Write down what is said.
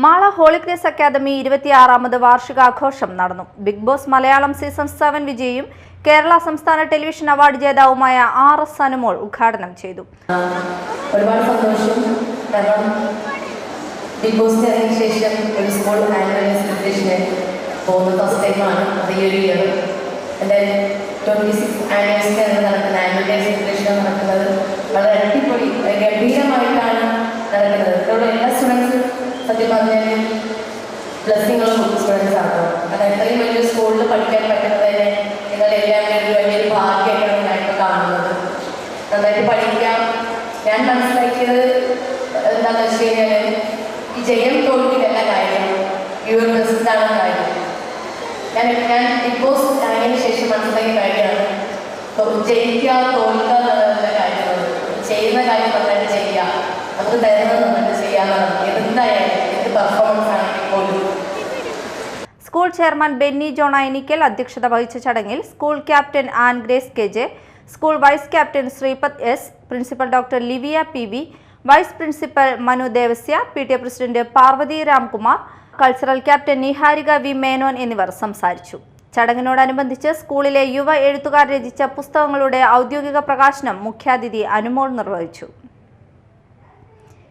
Mala ഹോളിക്നസ് academy 26ാമത് വാർഷികാഘോഷം നടന്നു. ബിഗ് ബോസ് മലയാളം സീസൺ 7 വിജയിയും കേരള സംസ്ഥാന ടെലിവിഷൻ അവാർഡ് ജേതാവുമായ RS അനുമോൾ ഉദ്ഘാടനം ചെയ്തു. ഒരുപാട് സന്തോഷം. ബിഗ് ബോസിന് ശേഷം ഒരു സ്കൂൾ ആനുവൽ സെലിബ്രേഷന് പോകുന്ന ഫസ്റ്റ് ടൈമാണ് അത് ഈ ഒരു ഇയർ. എൻ്റെ 26 ആനിവേഴ്സറി നടക്കുന്ന ആനുവൽ ഡേ സെലിബ്രേഷൻ നടക്കുന്നത് വളരെ അടിപൊളി ഗംഭീരമായിട്ടാണ് നടക്കുന്നത്. ഇതോടെ എല്ലാ സ്റ്റുഡൻസും സത്യം പറഞ്ഞാൽ ബ്ലെസ്സിങ്ങുള്ള സ്റ്റുഡൻസ് ആണ്. കാരണം ഇത്രയും വലിയൊരു സ്കൂളിൽ പഠിക്കാൻ പറ്റുന്നത് തന്നെ നിങ്ങളെല്ലാം ഒരു വലിയൊരു ഭാഗ്യമായിട്ടാണ് ഞാനിപ്പോൾ കാണുന്നത്. നന്നായിട്ട് പഠിക്കാം. ഞാൻ മനസ്സിലാക്കിയത് എന്താണെന്ന് വെച്ച് കഴിഞ്ഞാൽ ഈ ജയം തോൽവിയല്ല കാര്യം, യുവർ പ്രസിഡാണ് കാര്യം. ഞാൻ ബിഗ് ബോസ് ആയതിനു ശേഷം മനസ്സിലാക്കിയ കാര്യമാണ് ജയിക്കുക തോൽക്കുക എന്നുള്ള കാര്യമാണ്. ചെയ്യുന്ന കാര്യം നന്നായിട്ട് ചെയ്യുക, നമുക്ക് തരുന്നത് നന്നായിട്ട് ചെയ്യാമെന്നാണ്. എന്തായാലും എന്ത് പെർഫോമൻസ് ആണെങ്കിൽ പോലും. സ്കൂൾ ചെയർമാൻ ബെന്നി ജോൺ ഐനിക്കൽ അധ്യക്ഷത വഹിച്ച ചടങ്ങിൽ school captain Ann Grace KJ, school vice captain Sreepath S, principal doctor Livia PV, vice principal Manu Devasya, PTA president Parvathy Ramkumar, cultural captain Niharika V Menon എന്നിവർ സംസാരിച്ചു. ചടങ്ങിനോടനുബന്ധിച്ച് സ്കൂളിലെ യുവ എഴുത്തുകാർ രചിച്ച പുസ്തകങ്ങളുടെ ഔദ്യോഗിക പ്രകാശനം മുഖ്യാതിഥി അനുമോൾ നിർവഹിച്ചു.